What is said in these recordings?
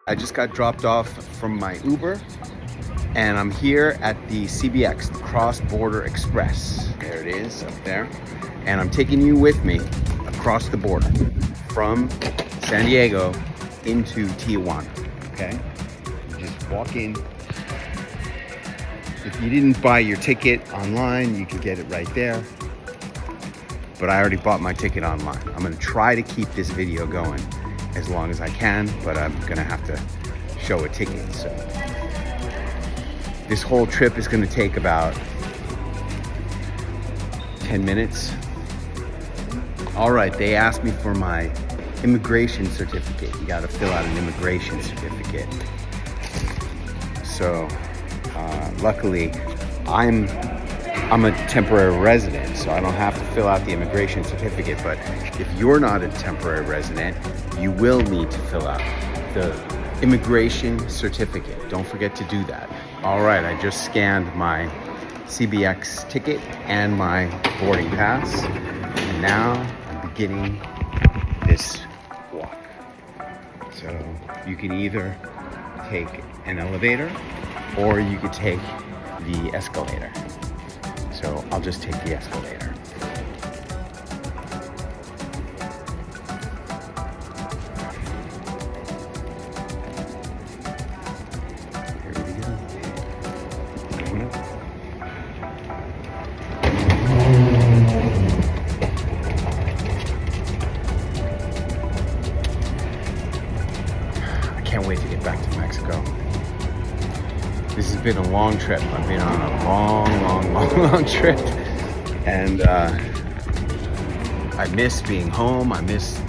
I just got dropped off from my Uber and I'm here at the CBX, the Cross Border Express. There it is up there. And I'm taking you with me across the border from San Diego into Tijuana, okay? Just walk in. If you didn't buy your ticket online, you can get it right there. But I already bought my ticket online. I'm gonna try to keep this video going as long as I can, but I'm gonna have to show a ticket. So this whole trip is gonna take about 10 minutes. All right, they asked me for my immigration certificate. You gotta fill out an immigration certificate. So luckily, I'm a temporary resident, so I don't have to fill out the immigration certificate. But if you're not a temporary resident, you will need to fill out the immigration certificate. Don't forget to do that. All right, I just scanned my CBX ticket and my boarding pass. And now I'm beginning this walk. So you can either take an elevator or you could take the escalator. So I'll just take the escalator. Here we go. Coming up. I can't wait to get back to Mexico. This has been a long trip. I've been on a long trip. And I miss being home. I miss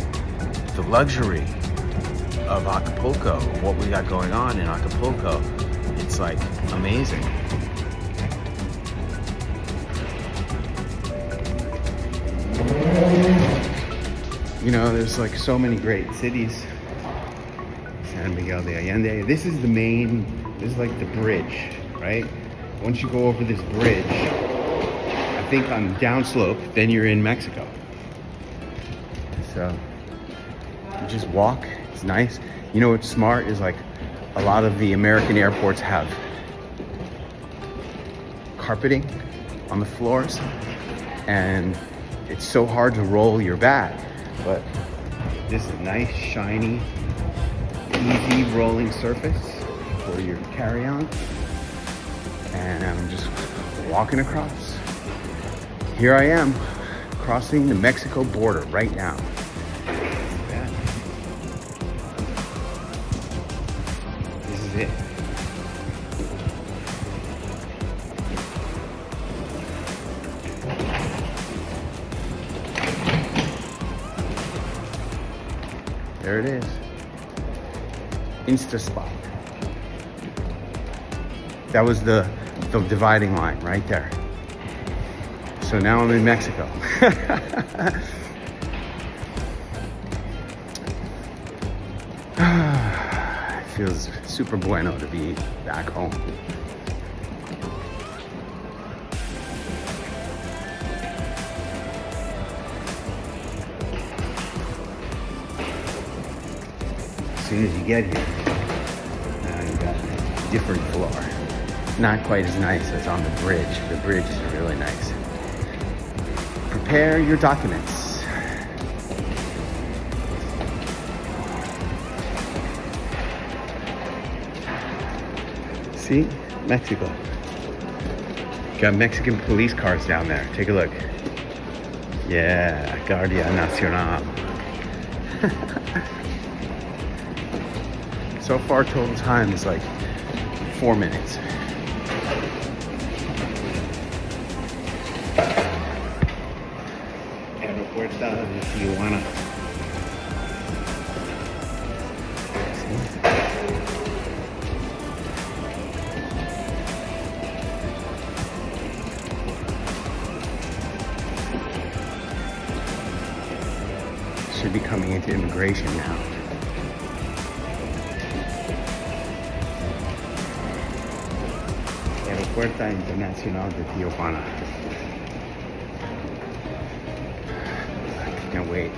the luxury of Acapulco, of what we got going on in Acapulco. It's like amazing. You know, there's like so many great cities. San Miguel de Allende. This is like the bridge, right? Once you go over this bridge, I think on downslope, then you're in Mexico. So you just walk, it's nice. You know what's smart is like a lot of the American airports have carpeting on the floors and it's so hard to roll your bag. But this is a nice, shiny, easy rolling surface for your carry-on. And I'm just walking across. Here I am, crossing the Mexico border right now. Yeah. This is it. There it is. Insta spot. That was the dividing line right there. So now I'm in Mexico. It feels super bueno to be back home. As soon as you get here, now you got a different floor. Not quite as nice as on the bridge. The bridge is really nice. Prepare your documents. See? Mexico. Got Mexican police cars down there. Take a look. Yeah, Guardia Nacional. So far, total time is like 4 minutes. Aeropuerto de Tijuana. Should be coming into immigration now. Aeropuerto Internacional de Tijuana. I can't wait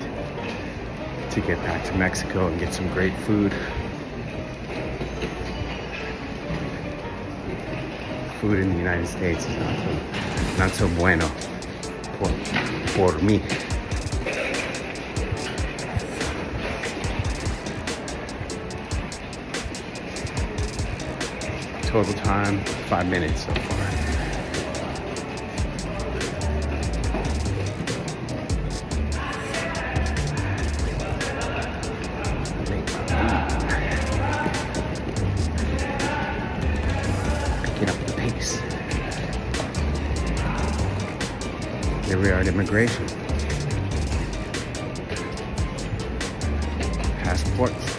to get back to Mexico and get some great food. food in the United States is not so bueno por me. Total time, 5 minutes so far. Picking up the pace. Here we are at immigration. Passports.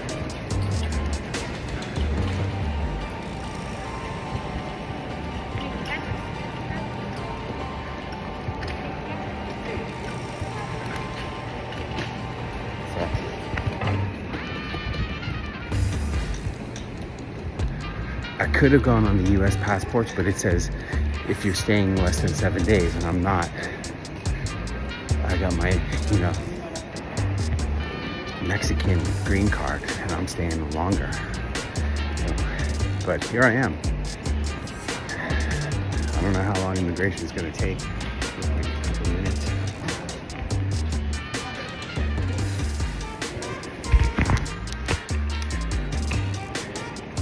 I could have gone on the US passports, but it says if you're staying less than 7 days, and I'm not. I got my, Mexican green card, and I'm staying longer. But here I am. I don't know how long immigration is going to take. Like a couple minutes.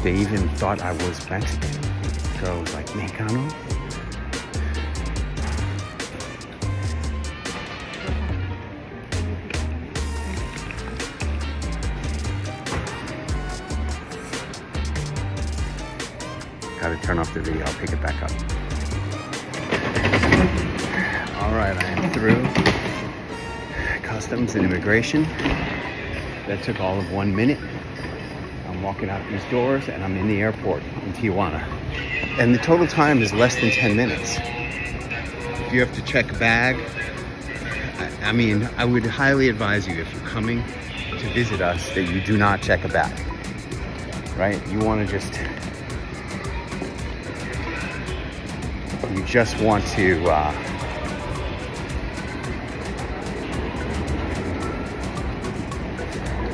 They even thought I was Mexican. The girl was like, Mexicano? Gotta turn off the video, I'll pick it back up. All right, I am through customs and immigration. That took all of 1 minute. I'm walking out these doors and I'm in the airport in Tijuana. And the total time is less than 10 minutes. If you have to check a bag, I mean, I would highly advise you, if you're coming to visit us, that you do not check a bag, right? You want to you just want to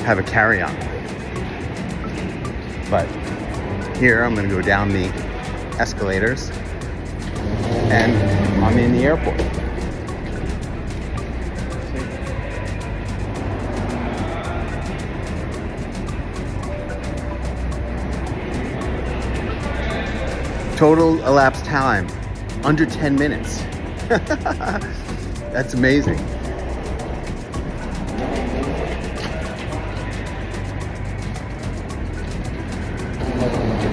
have a carry-on. But here I'm going to go down the escalators and I'm in the airport. Total elapsed time, under 10 minutes. That's amazing.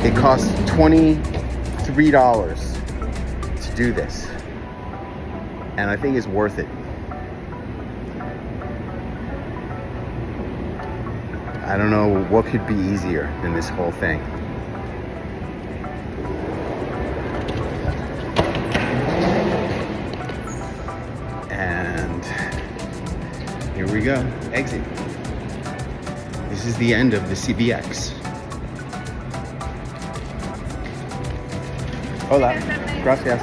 It costs $23 to do this. And I think it's worth it. I don't know what could be easier than this whole thing. And here we go, exit. This is the end of the CBX. Hola, gracias.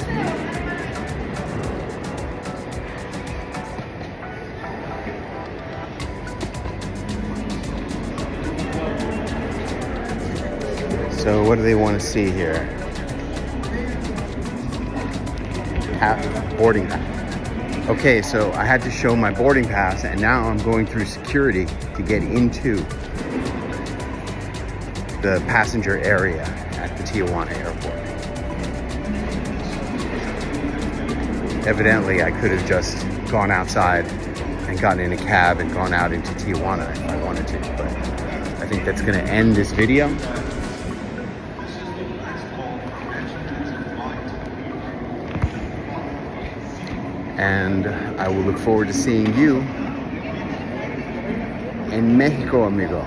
So what do they want to see here? Boarding pass. Okay, so I had to show my boarding pass, and now I'm going through security to get into the passenger area at the Tijuana airport. Evidently, I could have just gone outside and gotten in a cab and gone out into Tijuana if I wanted to, but I think that's going to end this video. And I will look forward to seeing you in Mexico, amigo.